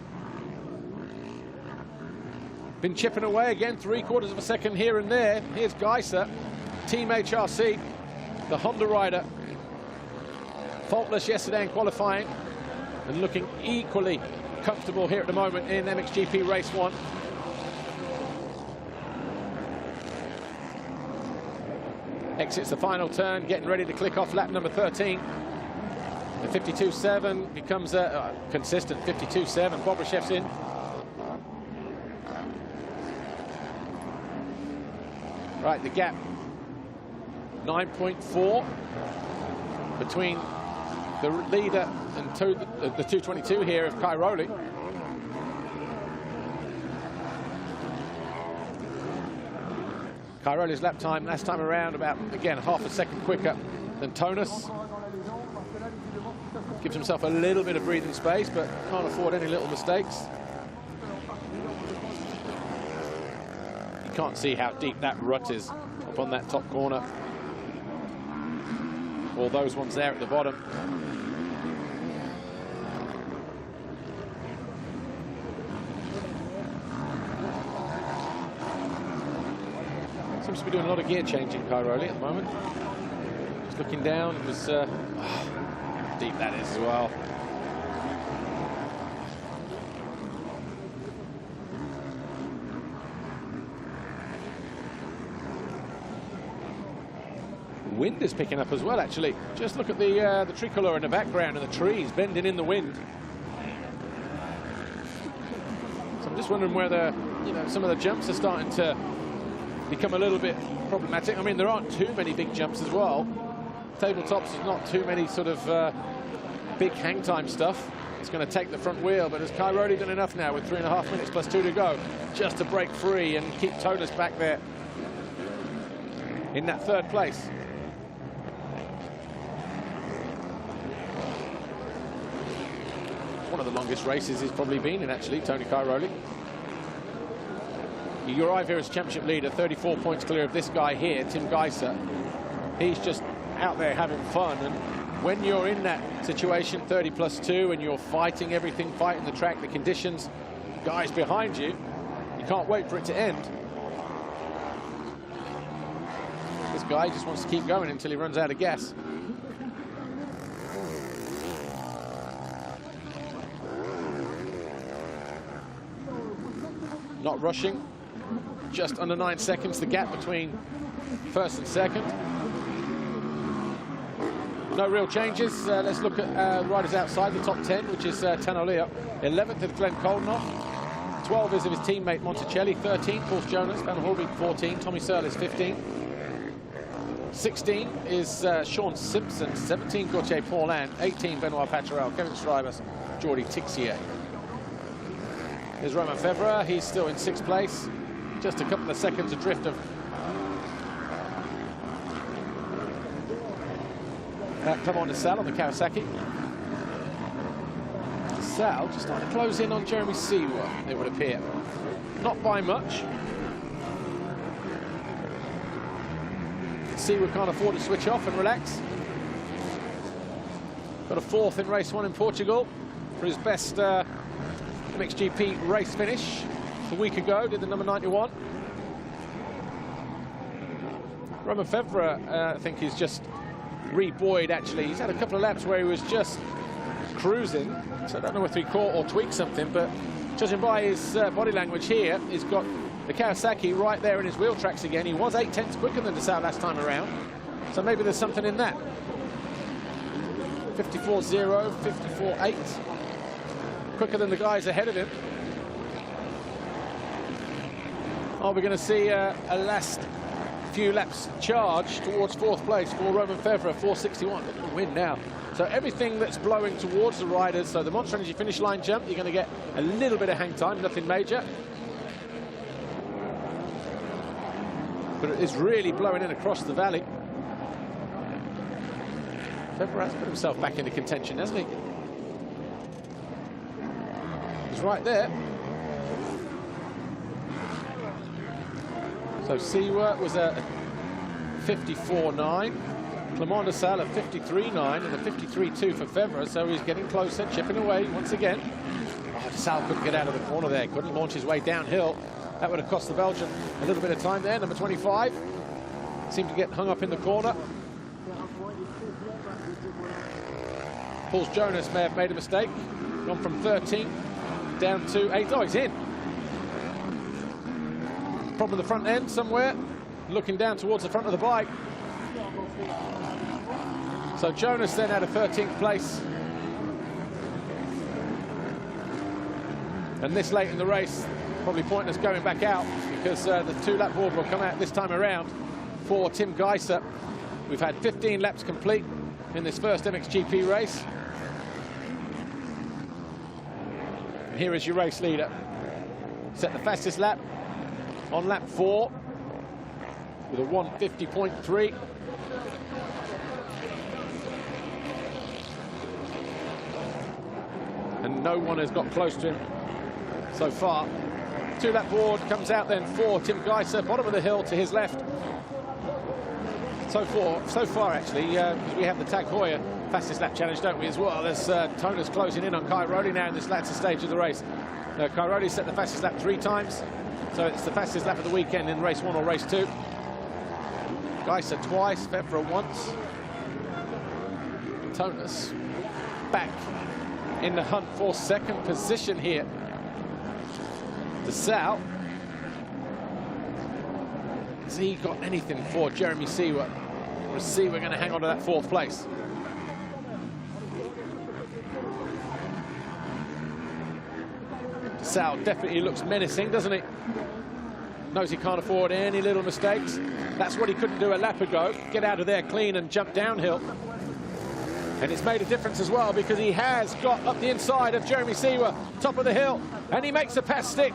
Been chipping away again, 3/4 of a second here and there. Here's Geiser, Team HRC, the Honda rider. Faultless yesterday in qualifying and looking equally comfortable here at the moment in MXGP Race 1. Exits the final turn, getting ready to click off lap number 13. The 52.7 becomes a consistent 52.7. Bobrashev's in. Right, the gap 9.4 between the leader and the 222 here of Cairoli. Cairoli's lap time last time around about, again, half a second quicker than Tonus. Gives himself a little bit of breathing space, but can't afford any little mistakes. You can't see how deep that rut is up on that top corner. All those ones there at the bottom. Seems to be doing a lot of gear changing, Cairoli, at the moment. Just looking down, it was deep that is as well. Wind is picking up as well, actually. Just look at the tricolour in the background and the trees bending in the wind. So I'm just wondering whether, you know, some of the jumps are starting to become a little bit problematic. I mean, there aren't too many big jumps as well. Tabletops is not too many sort of big hang time stuff. It's going to take the front wheel, but has Cairoli done enough now with 3.5 minutes plus 2 to go just to break free and keep Tonus back there in that third place? One of the longest races he's probably been in, actually, Tony Cairoli. You arrive here as championship leader, 34 points clear of this guy here, Tim Geiser. He's just out there having fun, and when you're in that situation, 30 plus 2, and you're fighting everything, fighting the track, the conditions, guys behind you, you can't wait for it to end. This guy just wants to keep going until he runs out of gas. Not rushing, just under 9 seconds, the gap between first and second. No real changes. Let's look at riders outside the top 10, which is Tanolia. 11th is Glenn Koldenhoff. 12 is of his teammate Monticelli. 13, Paul Jonas. Van Holbeek, 14. Tommy Searle is 15. 16 is Sean Simpson. 17, Gauthier Paulin. 18, Benoit Paturel. Kevin Strybus, Jordi Tixier. Here's Romain Febvre. He's still in 6th place. Just a couple of seconds adrift of Clement de Sal on the Kawasaki. Sal just starting to close in on Jeremy Seewer, it would appear. Not by much. Seewer can't afford to switch off and relax. Got a 4th in race 1 in Portugal for his best MXGP race finish a week ago, did the number 91. Romain Febvre, I think he's just rebuoyed, actually. He's had a couple of laps where he was just cruising, so I don't know if he caught or tweaked something, but judging by his body language here, he's got the Kawasaki right there in his wheel tracks again. He was 8/10 quicker than de Sal last time around, so maybe there's something in that. 54.0, 54.8. Quicker than the guys ahead of him. Are we going to see a last few laps charge towards 4th place for Romain Febvre, 4.61. Win now. So everything that's blowing towards the riders, so the Monster Energy finish line jump, you're going to get a little bit of hang time, nothing major. But it is really blowing in across the valley. Febvre has put himself back into contention, hasn't he? He's right there. So Seewer was at 54.9, Clement de Sal at 53.9, and a 53.2 for Febvre, so he's getting closer, chipping away once again. Oh, de Sal couldn't get out of the corner there, couldn't launch his way downhill. That would have cost the Belgian a little bit of time there. Number 25 seemed to get hung up in the corner. Paul Jonas may have made a mistake, gone from 13 down to 8. Oh, he's in. Problem the front end somewhere, looking down towards the front of the bike. So Jonas then had a 13th place. And this late in the race, Probably pointless going back out because the 2-lap board will come out this time around for Tim Geiser. We've had 15 laps complete in this first MXGP race. And here is your race leader. Set the fastest lap on lap 4 with a 1:50.3. And no one has got close to him so far. 2-lap board comes out then for Tim Geiser, bottom of the hill to his left. So far actually, we have the Tag Heuer fastest lap challenge, don't we, as well, as Tona's closing in on Cairoli now in this latter stage of the race. Cairoli set the fastest lap 3 times, so it's the fastest lap of the weekend in race 1 or race 2. Geiser twice, Febvre once. Tonas back in the hunt for second position here. DeSalle. Has he got anything for Jeremy Seewer? Or is Seewer going to hang on to that 4th place? DeSalle definitely looks menacing, doesn't he? Knows he can't afford any little mistakes. That's what he couldn't do a lap ago. Get out of there clean and jump downhill. And it's made a difference as well because he has got up the inside of Jeremy Seewer, top of the hill, and he makes a pass stick.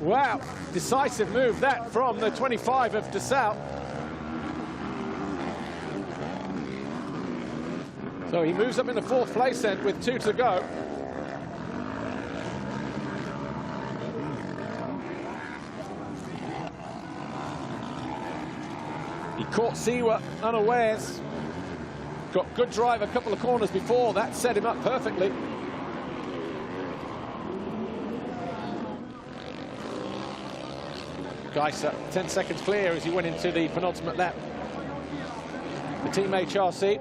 Wow, decisive move that from the 25 of DeSalle. So he moves up in the 4th place then with 2 to go. He caught Seewer unawares. Got good drive a couple of corners before. That set him up perfectly. Geiser 10 seconds clear as he went into the penultimate lap. The team HRC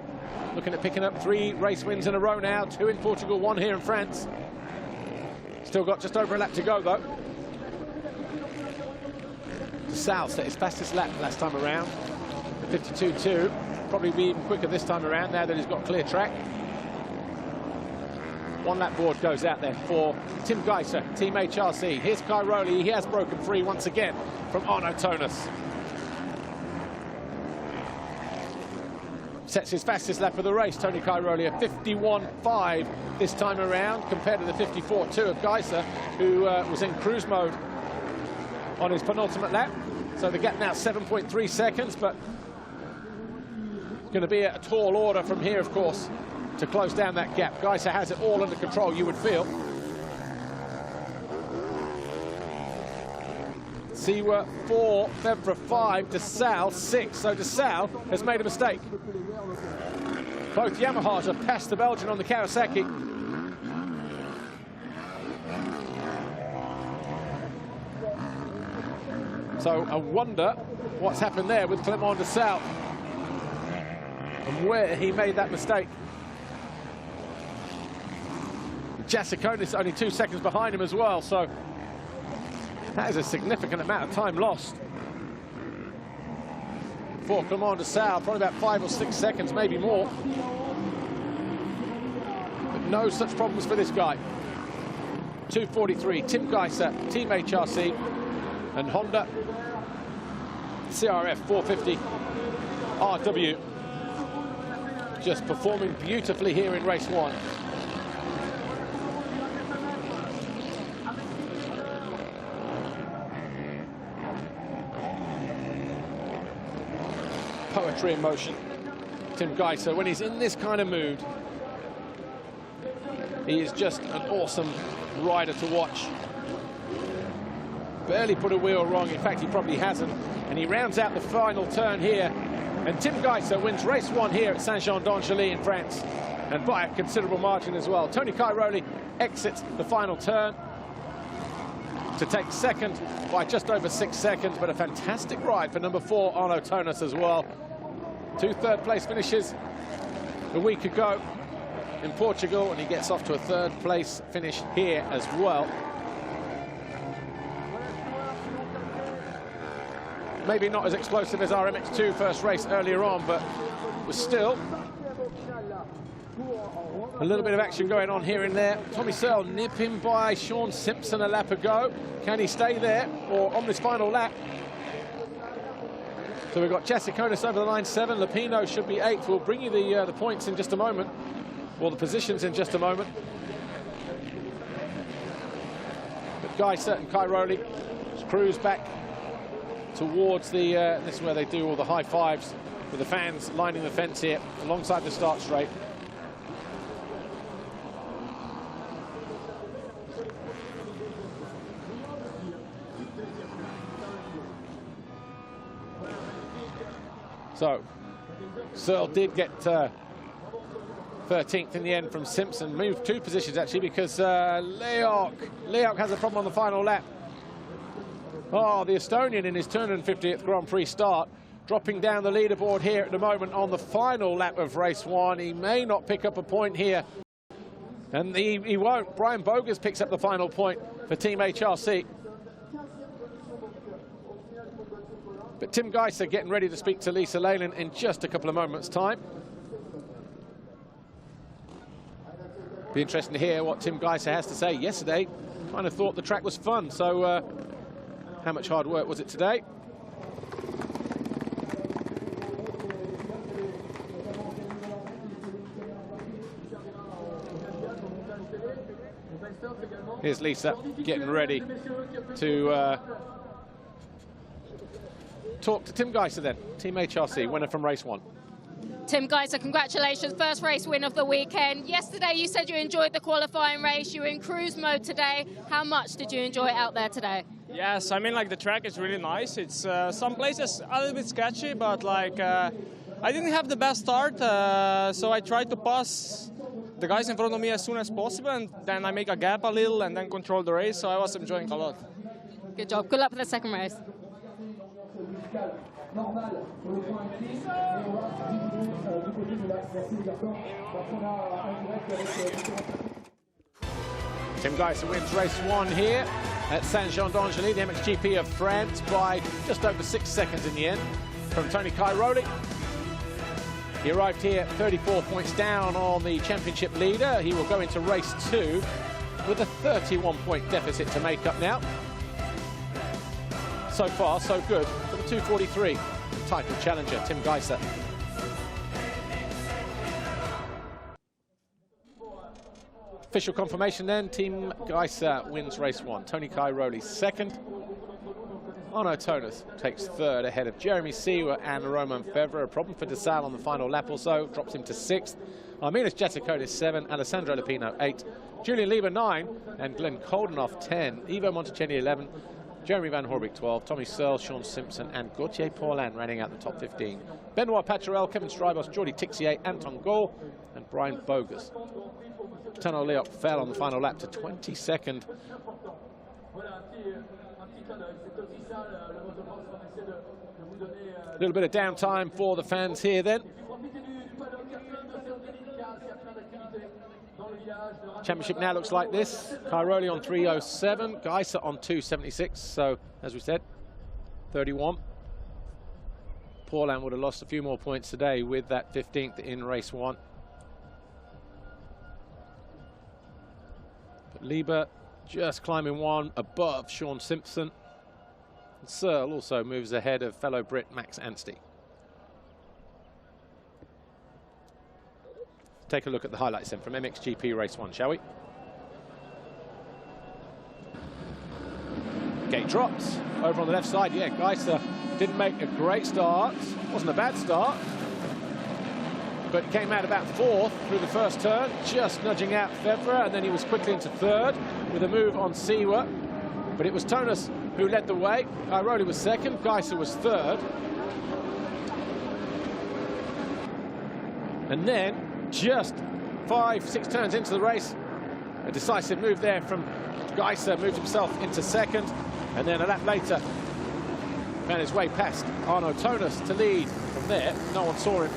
looking at picking up 3 race wins in a row now. 2 in Portugal, 1 here in France. Still got just over a lap to go though. DeSalle set his fastest lap last time around. 52.2. Probably be even quicker this time around now that he's got clear track. 1-lap board goes out there for Tim Geiser, Team HRC. Here's Cairoli. He has broken free once again from Arno Tonas. Sets his fastest lap of the race, Tony Cairoli, a 51.5 this time around compared to the 54.2 of Geiser, who was in cruise mode on his penultimate lap. So the gap now 7.3 seconds, but going to be a tall order from here, of course, to close down that gap. Geiser has it all under control, you would feel. Seewer 4, Febvre 5, DeSalle 6. So DeSalle has made a mistake. Both Yamahas have passed the Belgian on the Kawasaki. So I wonder what's happened there with Clément DeSalle and where he made that mistake. Jasikonis only 2 seconds behind him as well, so that is a significant amount of time lost for Clément DeSalle, probably about 5 or 6 seconds, maybe more. But no such problems for this guy. 2:43, Tim Geiser, Team HRC, and Honda CRF 450 RW. Just performing beautifully here in race 1. Poetry in motion. Tim Geiser, when he's in this kind of mood, he is just an awesome rider to watch. Barely put a wheel wrong. In fact, he probably hasn't. And he rounds out the final turn here. And Tim Geiser wins race 1 here at Saint-Jean-d'Angely in France, and by a considerable margin as well. Tony Cairoli exits the final turn to take second by just over 6 seconds, but a fantastic ride for number 4, Arno Tonas, as well. 2 third-place finishes a week ago in Portugal, and he gets off to a 3rd-place finish here as well. Maybe not as explosive as our MX2 first race earlier on, but was still A little bit of action going on here and there. Tommy Searle nipping by Sean Simpson a lap ago. Can he stay there or on this final lap? So we've got Jasikonis over the line 7. Lupino should be 8th. We'll bring you the points in just a moment, or the positions in just a moment. But Geiser and Cairoli cruise back towards the, this is where they do all the high fives with the fans lining the fence here alongside the start straight. So, Searle did get 13th in the end from Simpson. Moved 2 positions, actually, because Leok has a problem on the final lap. Oh, the Estonian in his 250th Grand Prix start, dropping down the leaderboard here at the moment on the final lap of race 1. He may not pick up a point here. And he won't. Brian Bogus picks up the final point for Team HRC. But Tim Geiser getting ready to speak to Lisa Leyland in just a couple of moments' time. Be interesting to hear what Tim Geiser has to say. Yesterday, kind of thought the track was fun. So how much hard work was it today? Here's Lisa getting ready to talk to Tim Geiser then, Team HRC, winner from race 1. Tim Geiser, congratulations, first race win of the weekend. Yesterday you said you enjoyed the qualifying race, you were in cruise mode today. How much did you enjoy it out there today? Yes, I mean, like, the track is really nice. It's some places a little bit sketchy, but like I didn't have the best start, so I tried to pass the guys in front of me as soon as possible, and then I make a gap a little and then control the race, so I was enjoying a lot. Good job, good luck for the second race. Tim Geiser wins race 1 here at Saint-Jean-d'Angely, the MXGP of France, by just over 6 seconds in the end from Tony Cairoli. He arrived here 34 points down on the championship leader. He will go into race 2 with a 31-point deficit to make up now. So far, so good for the 243 title challenger, Tim Geiser. Official confirmation then, Team Geiser wins race 1. Tony Cairoli 2nd. Arno Tonas takes 3rd ahead of Jeremy Seewer and Roman Fevre. A problem for DeSalle on the final lap or so, drops him to 6th. Arminas Jasikonis 7, Alessandro Lupino 8, Julian Lieber 9, and Glenn Koldenoff 10, Ivo Monteceni 11, Jeremy Van Horbeke 12, Tommy Searle, Sean Simpson, and Gauthier Paulin rounding out the top 15. Benoit Paturel, Kevin Strybos, Jordi Tixier, Anton Gall, and Brian Bogus. Tano Leok fell on the final lap to 22nd. A little bit of downtime for the fans here then. Championship now looks like this. Cairoli on 3:07, Geiser on 2:76. So, as we said, 31. Paulin would have lost a few more points today with that 15th in race 1. But Lieber just climbing 1 above Sean Simpson. And Searle also moves ahead of fellow Brit Max Anstey. Take a look at the highlights then from MXGP race 1, shall we? Gate drops over on the left side. Yeah, Geiser didn't make a great start. Wasn't a bad start, but came out about 4th through the first turn, just nudging out Fevre, and then he was quickly into 3rd with a move on Seewer. But it was Tonas who led the way. Cairoli was 2nd, Geiser was 3rd. And then, just 5-6 turns into the race, a decisive move there from Geiser, moved himself into 2nd, and then a lap later found his way past Arno Tonas to lead. From there, no one saw him.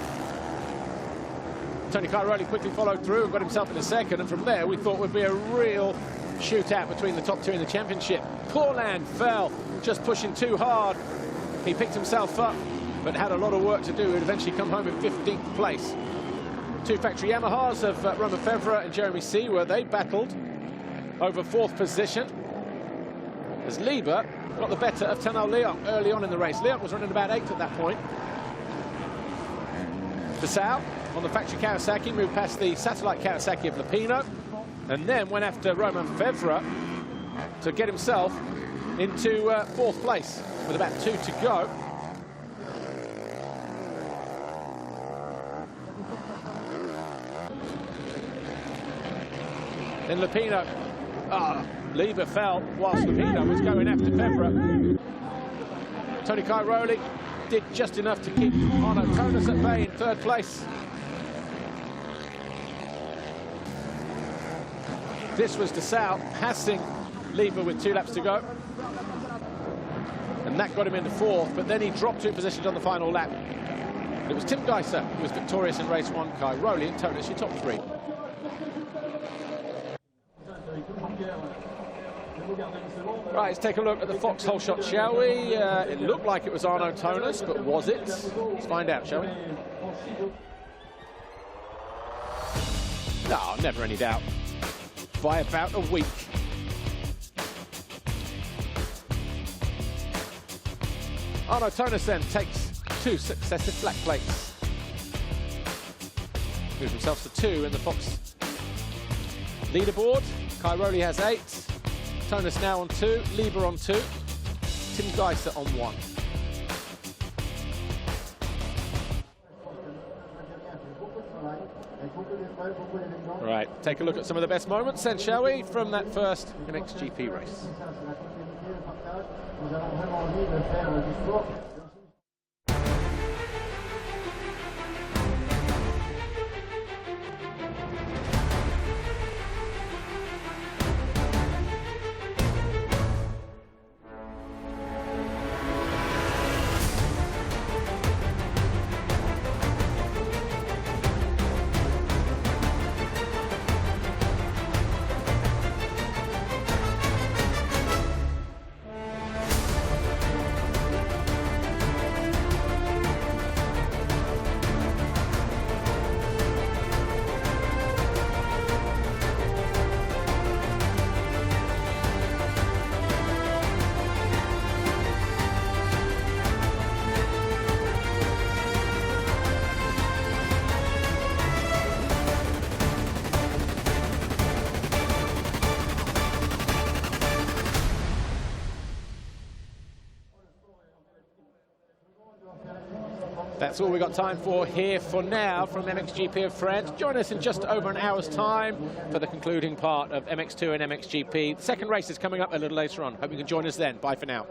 Tony Cairoli quickly followed through and got himself into 2nd, and from there we thought would be a real shootout between the top 2 in the championship. Paulin fell, just pushing too hard. He picked himself up, but had a lot of work to do. He'd eventually come home in 15th place. two factory Yamahas of Romain Febvre and Jeremy Seewer. They battled over 4th position as Lieber got the better of Tanal Leon early on in the race. Leon was running about 8th at that point. Bissau on the factory Kawasaki moved past the satellite Kawasaki of Lupino and then went after Romain Febvre to get himself into 4th place with about 2 to go. Then Lupino, Lieber fell whilst Lupino was going after Febvre. Tony Cairoli did just enough to keep Arno Tonis at bay in 3rd place. This was Dessau passing Lieber with 2 laps to go. And that got him into 4th, but then he dropped 2 positions on the final lap. It was Tim Geiser who was victorious in race 1, Cairoli and Tonis, your top 3. Right, let's take a look at the foxhole shot, shall we? It looked like it was Arno Tonis, but was it? Let's find out, shall we? No, never any doubt. By about a week. Arno Tonis then takes 2 successive black plates. Moves himself to 2 in the Fox leaderboard. Cairoli has 8. Tonis now on 2, Lieber on 2, Tim Geiser on 1. Right, take a look at some of the best moments then, shall we, from that first MXGP race. That's all we've got time for here for now from MXGP of France. Join us in just over an hour's time for the concluding part of MX2 and MXGP. The second race is coming up a little later on. Hope you can join us then. Bye for now.